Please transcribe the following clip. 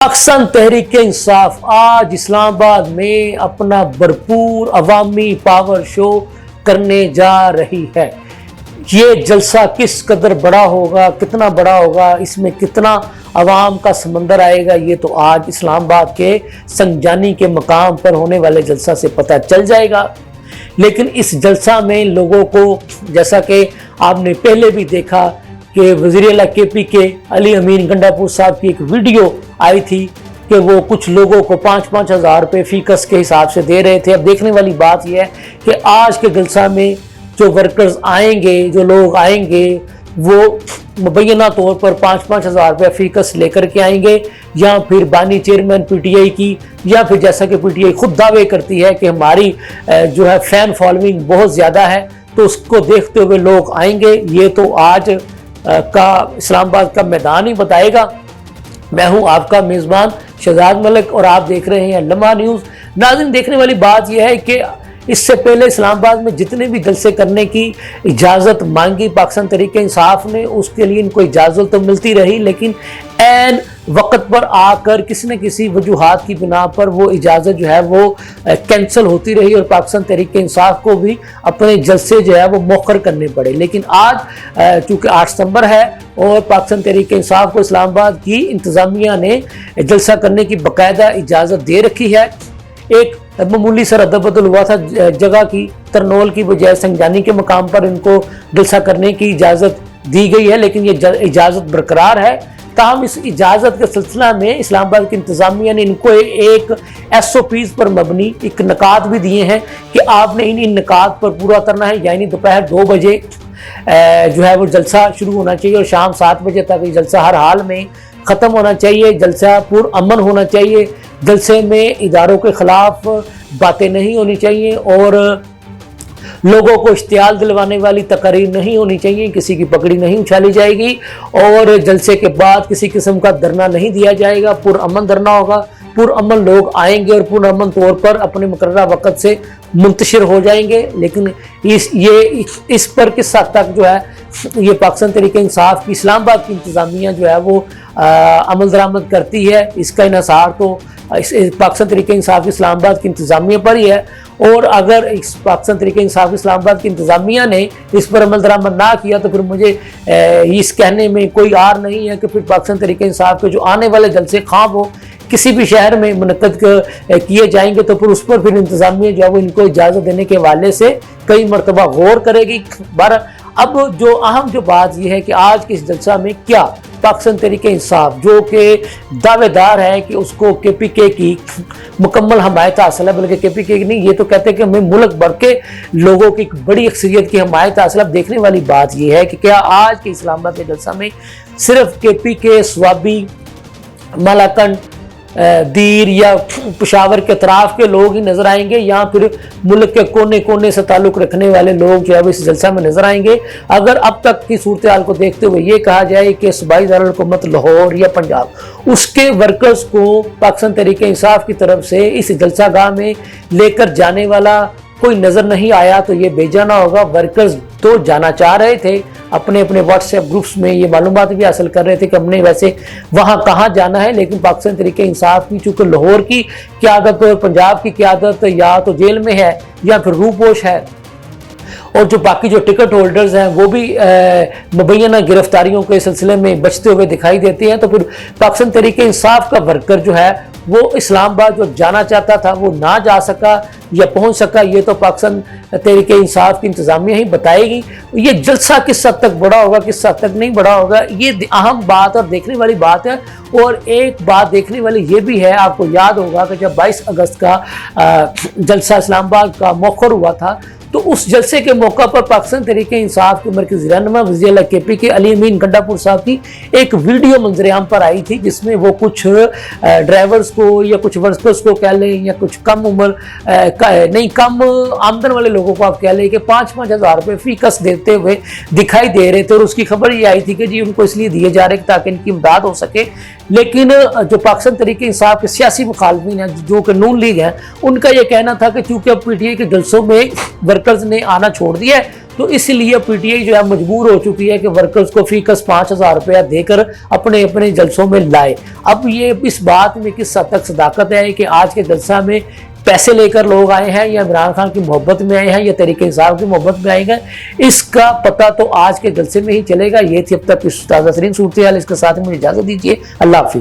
पाकिस्तान तहरीक इंसाफ आज इस्लामाबाद में अपना भरपूर अवामी पावर शो करने जा रही है। ये जलसा किस कदर बड़ा होगा, कितना बड़ा होगा, इसमें कितना अवाम का समंदर आएगा, ये तो आज इस्लामाबाद के संजानी के मकाम पर होने वाले जलसा से पता चल जाएगा। लेकिन इस जलसा में लोगों को, जैसा कि आपने पहले भी देखा कि वज़ीर-ए-आला KPK अली अमीन गंडापुर साहब की एक वीडियो आई थी कि वो कुछ लोगों को 5-5 हज़ार रुपये फ़ीकस के हिसाब से दे रहे थे। अब देखने वाली बात यह है कि आज के जलसा में जो वर्कर्स आएंगे, जो लोग आएंगे, वो मुबैना तौर पर 5-5 हज़ार रुपये फ़ीकस लेकर के आएंगे, या फिर बानी चेयरमैन PTI की, या फिर जैसा कि PTI खुद दावे करती है कि हमारी जो है फ़ैन फॉलोइंग बहुत ज़्यादा है, तो उसको देखते हुए लोग आएंगे। ये तो आज का इस्लामाबाद का मैदान ही बताएगा। मैं हूं आपका मेज़बान शहजाद मलिक और आप देख रहे हैं लम्हा न्यूज़। नाज़रीन, देखने वाली बात यह है कि इससे पहले इस्लामाबाद में जितने भी जलसे करने की इजाज़त मांगी पाकिस्तान तहरीक इंसाफ ने, उसके लिए इनको इजाज़त तो मिलती रही, लेकिन ऐन वक्त पर आकर किसी न किसी वजूहात की बिना पर वो इजाज़त जो है वो कैंसिल होती रही और पाकिस्तान तहरीक इंसाफ को भी अपने जलसे जो है वो मौखर करने पड़े। लेकिन आज चूँकि 8 सितंबर है और पाकिस्तान तहरीक इंसाफ को इस्लामाबाद की इंतज़ामिया ने जलसा करने की बाकायदा इजाज़त दे रखी है। एक मामूली सा रद्द-बदल हुआ था जगह की, तरनोल की बजाय संजानी के मकाम पर इनको जलसा करने की इजाज़त दी गई है, लेकिन ये इजाज़त बरकरार है। ताहम इस इजाज़त के सिलसिला में इस्लामाबाद की इंतज़ामिया ने इनको एक SOPs पर मबनी एक निकात भी दिए हैं कि आपने इन निकात पर पूरा करना है। यानी दोपहर 2 बजे जो है वो जलसा शुरू होना चाहिए और शाम 7 बजे तक ये जलसा हर हाल में ख़त्म होना चाहिए। जलसा पुरअमन होना चाहिए, जलसे में इदारों के ख़िलाफ़ बातें नहीं होनी चाहिए और लोगों को इश्तियाल दिलवाने वाली तकरीर नहीं होनी चाहिए, किसी की पकड़ी नहीं उछाली जाएगी और जलसे के बाद किसी किस्म का धरना नहीं दिया जाएगा। पुरअमन धरना होगा, पुरअमन लोग आएंगे और पुरअमन तौर पर अपने मुकर्ररा वक़्त से मुंतशिर हो जाएंगे। लेकिन इस पर किस हद तक जो है ये पाकिस्तान तहरीक इंसाफ की इस्लामाबाद की इंतज़ामिया जो है वो अमल दरामद करती है, इसका इन्हिसार तो पाकिस्तान तहरीक इंसाफ की इस्लामाबाद की इंतज़ामिया पर ही है। और अगर इस पाकिस्तान तहरीक इंसाफ इस्लामाबाद की इंतज़ामिया ने इस पर अमल दरामद ना किया तो फिर मुझे इस कहने में कोई आर नहीं है कि फिर पाकिस्तान तहरीक इंसाफ के जो आने वाले जलसे ख़्वाब हो किसी भी शहर में मुनक्कद किए जाएंगे तो फिर उस पर फिर इंतज़ामिया जो है वो इनको इजाज़त देने के हवाले से कई मरतबा गौर करेगी। अब जो अहम जो बात यह है कि आज के इस जलसा में क्या पाकिस्तान तहरीक इंसाफ जो कि दावेदार है कि उसको KPK की मुकम्मल हमायत हासिल है, बल्कि KPK की नहीं, ये तो कहते हैं कि हमें मुल्क भर के लोगों की बड़ी अक्सरियत की हमायत हासिल है। अब देखने वाली बात यह है कि क्या आज के इस्लामाबाद के जलसा में सिर्फ KPK, स्वाबी, मलाकंड, दीर या पेशावर के अतराफ के लोग ही नजर आएंगे या फिर मुल्क के कोने कोने से ताल्लुक़ रखने वाले लोग जो है वो इस जलसा में नजर आएंगे। अगर अब तक की सूरत हाल को देखते हुए ये कहा जाए कि सूबाई दारुल-हुकूमत लाहौर या पंजाब, उसके वर्कर्स को पाकिस्तान तहरीक इंसाफ की तरफ से इस जलसागाह में लेकर जाने वाला कोई नज़र नहीं आया तो ये बेजाना होगा। वर्कर्स तो जाना चाह रहे थे, अपने अपने व्हाट्सएप ग्रुप्स में ये मालूमात भी हासिल कर रहे थे कि हमने वैसे वहाँ कहाँ जाना है, लेकिन पाकिस्तान तहरीक इंसाफ की चूँकि लाहौर की क़यादत और पंजाब की क़यादत या तो जेल में है या फिर रूपोश है और जो बाकी जो टिकट होल्डर्स हैं वो भी मुबैना गिरफ्तारियों के सिलसिले में बचते हुए दिखाई देते हैं, तो फिर पाकिस्तान तहरीक इंसाफ का वर्कर जो है वो इस्लामाबाद जो जाना चाहता था वो ना जा सका या पहुंच सका, ये तो पाकिस्तान तहरीक इंसाफ की इंतज़ामिया ही बताएगी। ये जलसा किस हद तक बड़ा होगा, किस हद तक नहीं बड़ा होगा, ये अहम बात और देखने वाली बात है। और एक बात देखने वाली ये भी है, आपको याद होगा कि जब 22 अगस्त का जलसा इस्लामाबाद का मौखर हुआ था तो उस जलसे के मौका पर पाकिस्तान तहरीक इंसाफ के मरकज़ी रहनुमा वज़ीर-ए-आला KPK अली अमीन गंडापुर साहब की एक वीडियो मंजर-ए-आम पर आई थी, जिसमें वो कुछ ड्राइवर्स को या कुछ वर्कर्स को कह लें या कुछ कम उम्र कम आमदन वाले लोगों को आप कह लें कि 5-5 हज़ार रुपये फ़ीकस देते हुए दिखाई दे रहे थे। और उसकी खबर ये आई थी कि जी उनको इसलिए दिए जा रहे ताकि इनकी इमदाद हो सके। लेकिन जो पाकिस्तान तहरीक इंसाफ के सियासी मुखालफिन हैं जो कि नून लीग हैं, उनका ये कहना था कि चूँकि अब PTI के जलसों में वर्कर्स ने आना छोड़ दिया है तो इसलिए पीटीआई जो है मजबूर हो चुकी है कि वर्कर्स को फीकस 5,000 रुपया देकर अपने अपने जलसों में लाए। अब ये इस बात में किस हद तक सदाकत है कि आज के जलसा में पैसे लेकर लोग आए हैं या इमरान खान की मोहब्बत में आए हैं या तहरीक इंसाफ की मोहब्बत में आए हैं, इसका पता तो आज के जलसे में ही चलेगा। ये थी अब तक की ताज़ा तरीन सूरत हाल। इसके साथ मुझे इजाजत दीजिए। अल्लाह हाफिज़।